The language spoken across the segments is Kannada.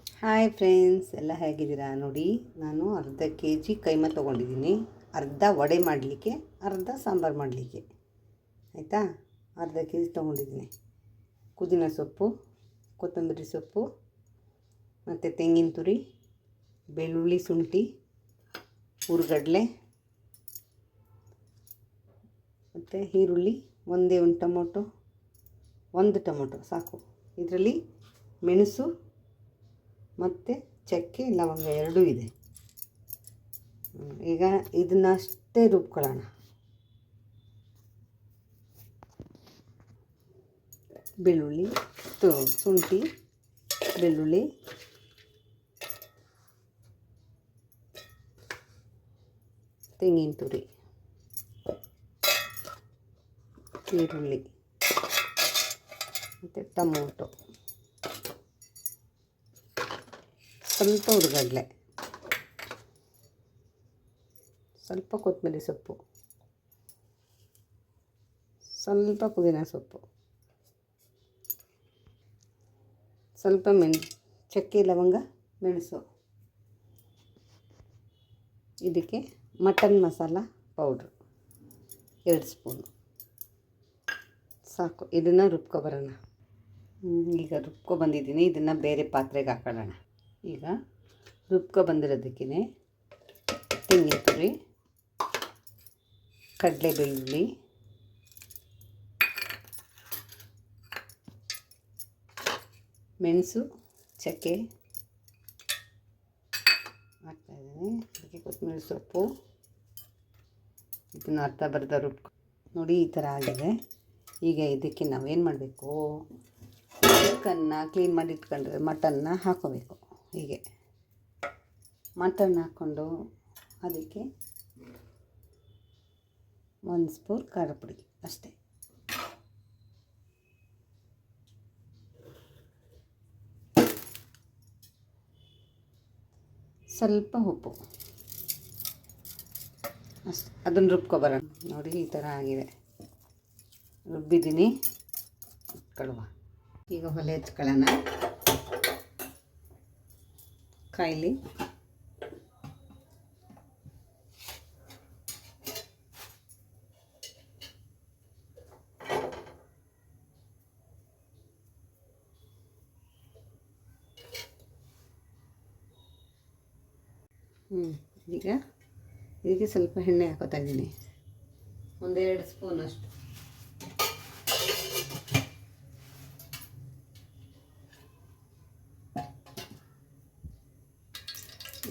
ಹಾಯ್ ಫ್ರೆಂಡ್ಸ್, ಎಲ್ಲ ಹೇಗಿದ್ದೀರಾ? ನೋಡಿ, ನಾನು ಅರ್ಧ ಕೆ ಜಿ ಕೈಮಾ ತೊಗೊಂಡಿದ್ದೀನಿ. ಅರ್ಧ ವಡೆ ಮಾಡಲಿಕ್ಕೆ, ಅರ್ಧ ಸಾಂಬಾರು ಮಾಡಲಿಕ್ಕೆ. ಆಯಿತಾ? ಅರ್ಧ ಕೆ ಜಿ ತೊಗೊಂಡಿದ್ದೀನಿ. ಪುದೀನ ಸೊಪ್ಪು, ಕೊತ್ತಂಬರಿ ಸೊಪ್ಪು, ಮತ್ತು ತೆಂಗಿನ ತುರಿ, ಬೆಳ್ಳುಳ್ಳಿ, ಶುಂಠಿ, ಹುರ್ಗಡ್ಲೆ, ಮತ್ತು ಈರುಳ್ಳಿ, ಒಂದೇ ಒಂದು ಟೊಮೊಟೊ ಸಾಕು. ಇದರಲ್ಲಿ ಮೆಣಸು ಮತ್ತು ಚಕ್ಕೆ, ಲವಂಗ ಎರಡೂ ಇದೆ. ಈಗ ಇದನ್ನಷ್ಟೇ ರುಬ್ಕೊಳ್ಳೋಣ. ಬೆಳ್ಳುಳ್ಳಿ, ಶುಂಠಿ, ಬೆಳ್ಳುಳ್ಳಿ, ತೆಂಗಿನ ತುರಿ, ಈರುಳ್ಳಿ ಮತ್ತು ಟೊಮೊಟೊ, ಸ್ವಲ್ಪ ಹುರ್ಗಡ್ಲೆ, ಸ್ವಲ್ಪ ಕೊತ್ತಂಬರಿ ಸೊಪ್ಪು, ಸ್ವಲ್ಪ ಪುದೀನ ಸೊಪ್ಪು, ಸ್ವಲ್ಪ ಚಕ್ಕೆ, ಲವಂಗ, ಮೆಣಸು. ಇದಕ್ಕೆ ಮಟನ್ ಮಸಾಲ ಪೌಡ್ರು 2 ಸ್ಪೂನು ಸಾಕು. ಇದನ್ನು ರುಬ್ಕೊಬರೋಣ. ಈಗ ರುಬ್ಕೊಬಂದಿದ್ದೀನಿ. ಇದನ್ನು ಬೇರೆ ಪಾತ್ರೆಗೆ ಹಾಕೊಳ್ಳೋಣ. ಈಗ ರುಬ್ಕೊಬಂದಿರೋದಕ್ಕೇ ತೆಂಗಿನ ತುರಿ, ಕಡಲೆ, ಬೆಳ್ಳುಳ್ಳಿ, ಮೆಣಸು, ಚಕ್ಕೆ ಹಾಕ್ತಾಯಿದ್ದೀನಿ. ಅದಕ್ಕೆ ಕೊತ್ತಂಬರಿ ಸೊಪ್ಪು. ಇದನ್ನು ಅರ್ಧ ನೋಡಿ, ಈ ಥರ ಆಗಿದೆ. ಈಗ ಇದಕ್ಕೆ ನಾವೇನು ಮಾಡಬೇಕು, ಚಿಕನ್ನ ಕ್ಲೀನ್ ಮಾಡಿ ಇಟ್ಕೊಂಡ್ರೆ ಮಟನ್ನ ಹಾಕ್ಕೋಬೇಕು. ಹೀಗೆ ಮಟನ್ ಹಾಕ್ಕೊಂಡು ಅದಕ್ಕೆ 1 ಸ್ಪೂನ್ ಖಾರ ಪುಡಿ ಅಷ್ಟೇ. ಸ್ವಲ್ಪ ಉಪ್ಪು ಅಷ್ಟೆ. ಅದನ್ನು ರುಬ್ಕೊಬರೋಣ. ನೋಡಿ, ಈ ಥರ ಆಗಿದೆ. ರುಬ್ಬಿದ್ದೀನಿ. ಕಳುವ. ಈಗ ಒಲೆ ಎತ್ಕೊಳ್ಳೋಣ. ಕಾಯಿಲಿ. ಈಗ ಇದಕ್ಕೆ ಸ್ವಲ್ಪ ಎಣ್ಣೆ ಹಾಕೋತಾ ಇದ್ದೀನಿ. 1-2 ಸ್ಪೂನ್ ಅಷ್ಟು.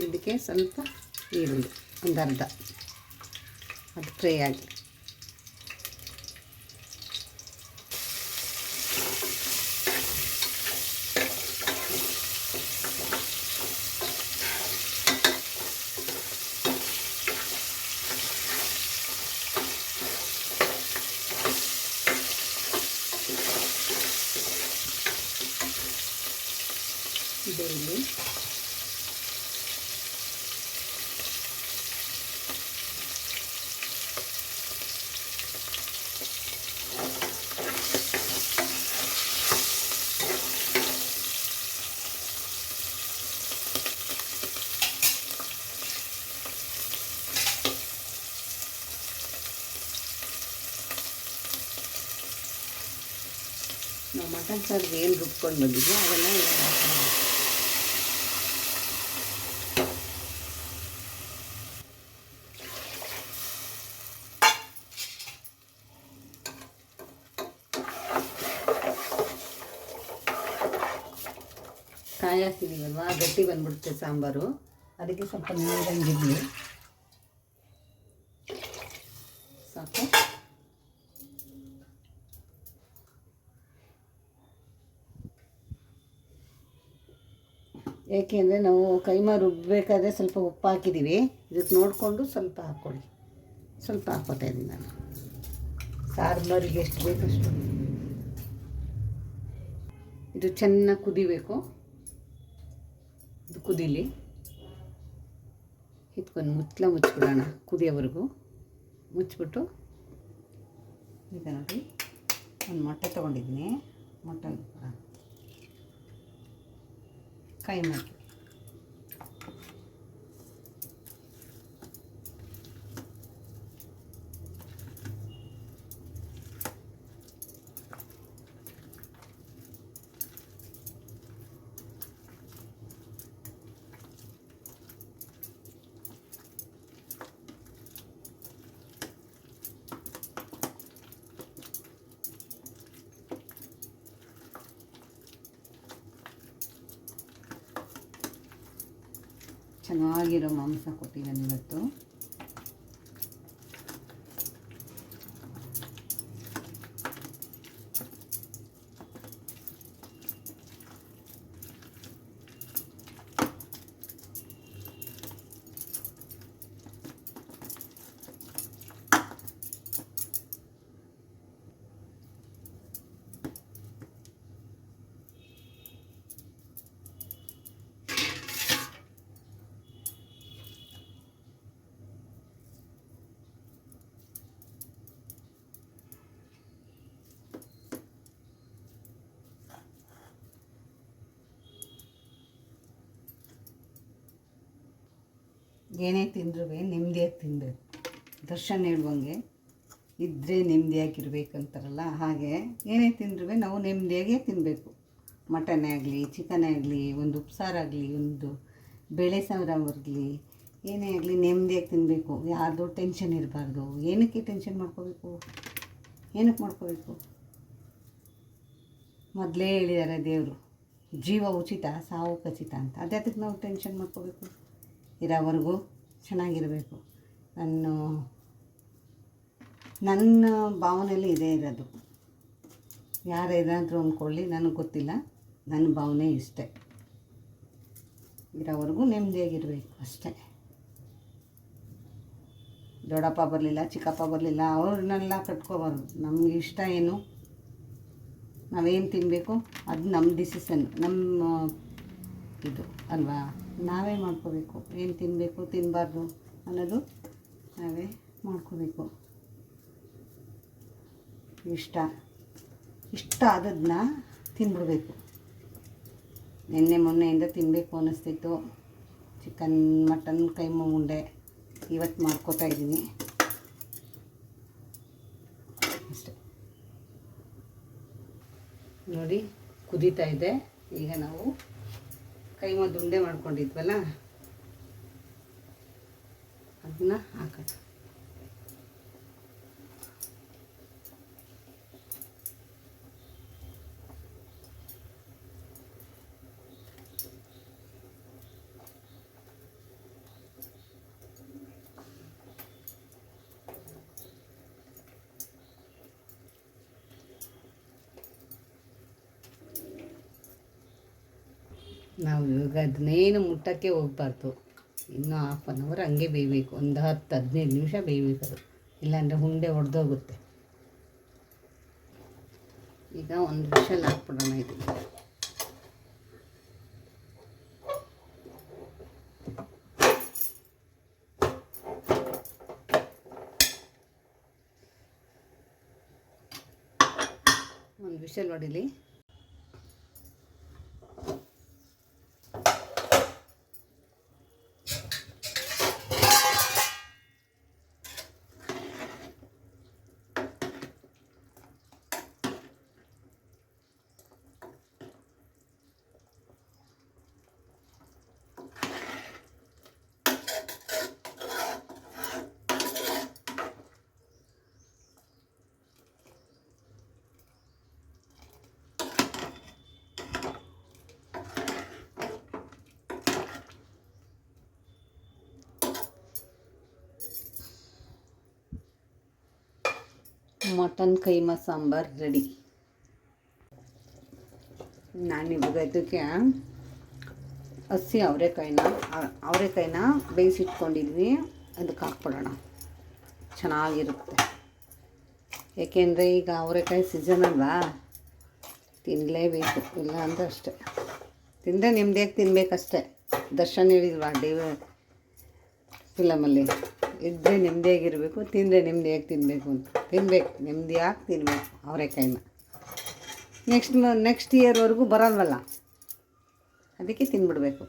ಇದಕ್ಕೆ ಸ್ವಲ್ಪ ಈರುಳ್ಳಿ, ಒಂದು ಅರ್ಧ, ಅದು ಫ್ರೈ ಆಗಿ. ಬೆಳ್ಳುಳ್ಳಿ, ನಾವು ಮಟನ್ ಸಾರಿಗೆ ಏನು ರುಬ್ಕೊಂಡು ಬಂದಿದ್ವಿ ಅದನ್ನು ಕಾಯಿ ಹಾಕಿದ್ದೀವಲ್ವ, ಗಟ್ಟಿ ಬಂದ್ಬಿಡುತ್ತೆ ಸಾಂಬಾರು. ಅದಕ್ಕೆ ಸ್ವಲ್ಪ ನೀರಂಗಿರಲಿ ಸಾಕು. ಏಕೆಂದರೆ ನಾವು ಕೈಮಾ ರುಬ್ಬಬೇಕಾದ್ರೆ ಸ್ವಲ್ಪ ಉಪ್ಪು ಹಾಕಿದ್ದೀವಿ. ಇದಕ್ಕೆ ನೋಡಿಕೊಂಡು ಸ್ವಲ್ಪ ಹಾಕ್ಕೊಳ್ಳಿ. ಸ್ವಲ್ಪ ಹಾಕ್ಕೋತಾ ಇದ್ದೀನಿ ನಾನು. ಸಾಂಬಾರಿಗೆ ಎಷ್ಟು ಬೇಕಷ್ಟು. ಇದು ಚೆನ್ನಾಗಿ ಕುದಿಬೇಕು. ಇದು ಕುದೀಲಿ. ಇದ್ಕೊಂಡು ಮುಚ್ಚಿಬಿಡೋಣ ಕುದಿಯೋವರೆಗೂ. ಮುಚ್ಚಿಬಿಟ್ಟು ಈಗ ನೋಡಿ, ಒಂದು ಮೊಟ್ಟೆ ತೊಗೊಂಡಿದ್ದೀನಿ. ಮೊಟ್ಟೆ ಕೈಮಕ್ಕೆ. ಚೆನ್ನಾಗಿರೋ ಮಾಂಸ ಕೊಟ್ಟಿದ್ದಾನೆ ಇವತ್ತು. ಏನೇ ತಿಂದ್ರೂ ನೆಮ್ಮದಿಯಾಗಿ ತಿನ್ನಬೇಕು. ದರ್ಶನ್ ಹೇಳುವಂಗೆ ಇದ್ದರೆ ನೆಮ್ಮದಿಯಾಗಿರ್ಬೇಕಂತಾರಲ್ಲ, ಹಾಗೆ ಏನೇ ತಿಂದ್ರೂ ನಾವು ನೆಮ್ಮದಿಯಾಗೇ ತಿನ್ನಬೇಕು. ಮಟನೇ ಆಗಲಿ, ಚಿಕನೇ ಆಗಲಿ, ಒಂದು ಉಪ್ಸಾರಾಗಲಿ, ಒಂದು ಬೇಳೆ ಸಾಂಬಾರಾಗಲಿ, ಏನೇ ಆಗಲಿ ನೆಮ್ಮದಿಯಾಗಿ ತಿನ್ನಬೇಕು. ಯಾರ್ದು ಟೆನ್ಷನ್ ಇರಬಾರ್ದು. ಏನಕ್ಕೆ ಟೆನ್ಷನ್ ಮಾಡ್ಕೋಬೇಕು? ಏನಕ್ಕೆ ಮಾಡ್ಕೋಬೇಕು? ಮೊದಲೇ ಹೇಳಿದ್ದಾರೆ ದೇವರು, ಜೀವ ಉಚಿತ ಸಾವು ಖಚಿತ ಅಂತ. ಅದಕ್ಕೆ ನಾವು ಟೆನ್ಷನ್ ಮಾಡ್ಕೋಬೇಕು? ಇರೋವರೆಗೂ ಚೆನ್ನಾಗಿರಬೇಕು. ನನ್ನ ಭಾವನೆಯಲ್ಲಿ ಇದೇ ಇರೋದು. ಯಾರು ಏನಾದರೂ ಅಂದ್ಕೊಳ್ಳಿ, ನನಗೆ ಗೊತ್ತಿಲ್ಲ. ನನ್ನ ಭಾವನೆ ಇಷ್ಟೇ. ಇರೋವರೆಗೂ ನೆಮ್ಮದಿಯಾಗಿರಬೇಕು ಅಷ್ಟೇ. ದೊಡ್ಡಪ್ಪ ಬರಲಿಲ್ಲ, ಚಿಕ್ಕಪ್ಪ ಬರಲಿಲ್ಲ, ಅವ್ರನ್ನೆಲ್ಲ ಕಟ್ಕೋಬಾರ್ದು. ನಮಗೆ ಇಷ್ಟ ಏನು, ನಾವೇನು ತಿನ್ನಬೇಕು ಅದು ನಮ್ಮ ಡಿಸಿಷನ್, ನಮ್ಮ ಇದು ಅಲ್ವಾ. ನಾವೇ ಮಾಡ್ಕೋಬೇಕು. ಏನು ತಿನ್ನಬೇಕು ತಿನ್ನಬಾರ್ದು ಅನ್ನೋದು ನಾವೇ ಮಾಡ್ಕೋಬೇಕು. ಇಷ್ಟ ಆದದನ್ನ ತಿಂದ್ಬಿಡ್ಬೇಕು. ಮೊನ್ನೆಯಿಂದ ತಿನ್ನಬೇಕು ಅನ್ನಿಸ್ತಿತ್ತು. ಚಿಕನ್, ಮಟನ್, ಕೈಮಾ ಉಂಡೆ ಇವತ್ತು ಮಾಡ್ಕೋತಾ ಇದ್ದೀನಿ ಅಷ್ಟೆ. ನೋಡಿ ಕುದೀತಾ ಇದೆ. ಈಗ ನಾವು ಕೈಮದ್ದು ಉಂಡೆ ಮಾಡ್ಕೊಂಡಿದ್ವಲ್ಲ ಅದನ್ನ ಹಾಕೋಣ. ನಾವು ಇವಾಗ ಅದನ್ನೇನು ಮುಟ್ಟಕ್ಕೆ ಹೋಗ್ಬಾರ್ದು. ಇನ್ನೂ 1/2 hour ಹಂಗೆ ಬೇಯಬೇಕು. ಒಂದು 10-15 ನಿಮಿಷ ಬೇಯಬೇಕು ಅದು, ಇಲ್ಲಾಂದರೆ ಉಂಡೆ ಒಡೆದೋಗುತ್ತೆ. ಈಗ ಒಂದು ವಿಷಲ್ ಹಾಕ್ಬಿಡೋಣ. ಇದು ಒಂದು ವಿಷಲ್ ಹೊಡಿಲಿ. Mutton keema sambar ready. ನಾನಿವಾಗ ಇದಕ್ಕೆ ಹಸಿ ಅವರೆಕಾಯಿನ ಬೇಯಿಸಿಟ್ಕೊಂಡಿದ್ವಿ, ಅದಕ್ಕೆ ಹಾಕ್ಬಿಡೋಣ. ಚೆನ್ನಾಗಿರುತ್ತೆ. ಏಕೆಂದರೆ ಈಗ ಅವರೆಕಾಯಿ ಸೀಸನ್ ಅಲ್ವಾ, ತಿನ್ನಲೇಬೇಕು. ಇಲ್ಲ ಅಂದರೆ ಅಷ್ಟೇ, ತಿಂದರೆ ನೆಮ್ಮದಿಯಾಗಿ ತಿನ್ನಬೇಕಷ್ಟೆ. ದರ್ಶನ್ ಹೇಳಿಲ್ವಾ ಫಿಲಮಲ್ಲಿ, ಇದ್ದರೆ ನೆಮ್ಮದಿಯಾಗಿರಬೇಕು, ತಿಂದರೆ ನೆಮ್ಮದಿಯಾಗಿ ತಿನ್ನಬೇಕು ಅಂತ. ತಿನ್ನಬೇಕು, ನೆಮ್ಮದಿಯಾಗಿ ತಿನ್ನಬೇಕು ಅವರೆಕಾಯಿನ. ನೆಕ್ಸ್ಟ್ ಇಯರ್ವರೆಗೂ ಬರಲ್ವಲ್ಲ, ಅದಕ್ಕೆ ತಿಂದ್ಬಿಡ್ಬೇಕು.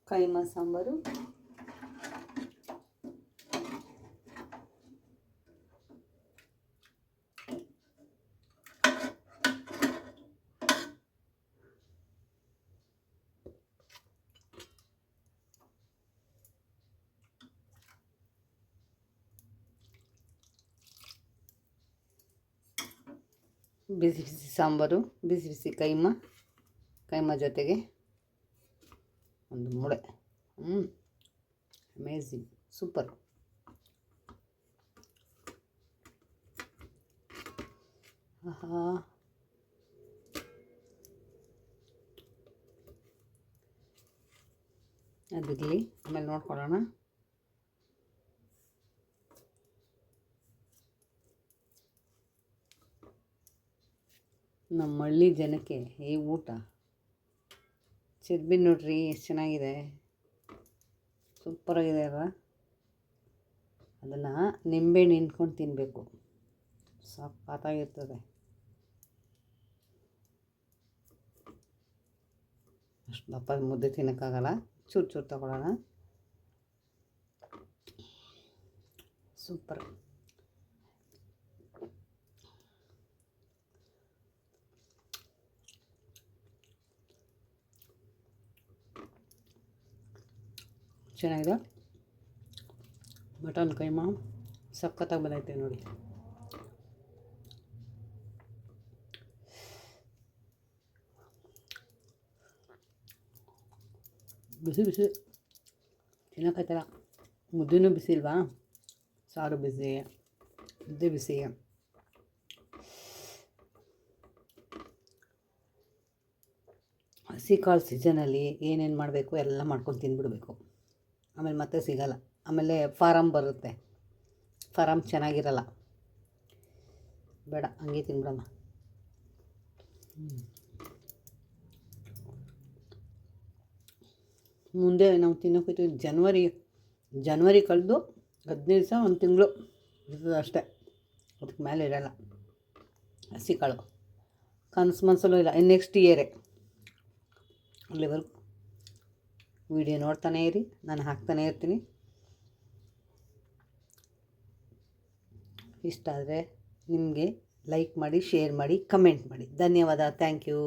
ಕೈಮಾ ಸಾಂಬಾರು, ಬಿಸಿ ಬಿಸಿ ಸಾಂಬಾರು, ಬಿಸಿ ಬಿಸಿ ಕೈಮಾ ಜೊತೆಗೆ ಒಂದು ಮುಳೆ. Amazing, super. ಆಹಾ, ಅದಿರಲಿ, ಆಮೇಲೆ ನೋಡ್ಕೊಳ್ಳೋಣ. ನಮ್ಮ ಹಳ್ಳಿ ಜನಕ್ಕೆ ಈ ಊಟ ಚಿರ್ಬಿ ನೋಡ್ರಿ ಎಷ್ಟು ಚೆನ್ನಾಗಿದೆ, ಸೂಪರಾಗಿದೆ ಅಲ್ವಾ. ಅದನ್ನು ನಿಂಬೆಹಣ್ಣು ಹಿಂಡ್ಕೊಂಡು ತಿನ್ನಬೇಕು, ಸಖತ್ತಾಗಿರ್ತದೆ. ಅಷ್ಟು ದಪ್ಪ ಮುದ್ದೆ ತಿನ್ನೋಕ್ಕಾಗಲ್ಲ, ಚೂರು ಚೂರು ತಗೊಳ್ಳೋಣ. ಸೂಪರ್. ಚೆನ್ನಾಗಿದೆ. ಮಟನ್ ಕೈಮಾ ಸಖತ್ತಾಗಿ ಬಂದೈತೆ ನೋಡಿ. ಬಿಸಿ ಬಿಸಿ ತಿನ್ನೋಕ್ಕಾಯ್ತಲ್ಲ. ಮುದ್ದೆನೂ ಬಿಸಿ ಇಲ್ವಾ, ಸಾರು ಬಿಸಿ, ಮುದ್ದೆ ಬಿಸಿ. ಹಸಿ ಕಾಳು ಸೀಸನಲ್ಲಿ ಏನೇನು ಮಾಡಬೇಕು ಎಲ್ಲ ಮಾಡ್ಕೊಂಡು ತಿಂದ್ಬಿಡ್ಬೇಕು. ಆಮೇಲೆ ಮತ್ತೆ ಸಿಗಲ್ಲ. ಆಮೇಲೆ ಫಾರಮ್ ಬರುತ್ತೆ, ಫಾರಮ್ ಚೆನ್ನಾಗಿರಲ್ಲ. ಬೇಡ, ಹಂಗೆ ತಿನ್ಬಿಡಮ್ಮ. ಮುಂದೆ ನಾವು ತಿನ್ನೋಕ್ಕೋಯ್ತೀವಿ. ಜನವರಿ ಕಳೆದು 15 ದಿವಸ, ಒಂದು ತಿಂಗಳು ಇರ್ತದೆ ಅಷ್ಟೇ, ಅದಕ್ಕೆ ಮೇಲೆ ಇರೋಲ್ಲ ಹಸಿ ಕಾಳು. ಕನಸು ಮನಸ್ಸಲ್ಲೂ ಇಲ್ಲ, ನೆಕ್ಸ್ಟ್ ಇಯರೇ. ಅಲ್ಲಿವರೆಗೂ ವಿಡಿಯೋ ನೋಡ್ತಾನೇ ಇರಿ, ನಾನು ಹಾಕ್ತಾನೇ ಇರ್ತೀನಿ. ಇಷ್ಟ ಆದರೆ ನಿಮಗೆ ಲೈಕ್ ಮಾಡಿ, ಶೇರ್ ಮಾಡಿ, ಕಮೆಂಟ್ ಮಾಡಿ. ಧನ್ಯವಾದ. Thank you.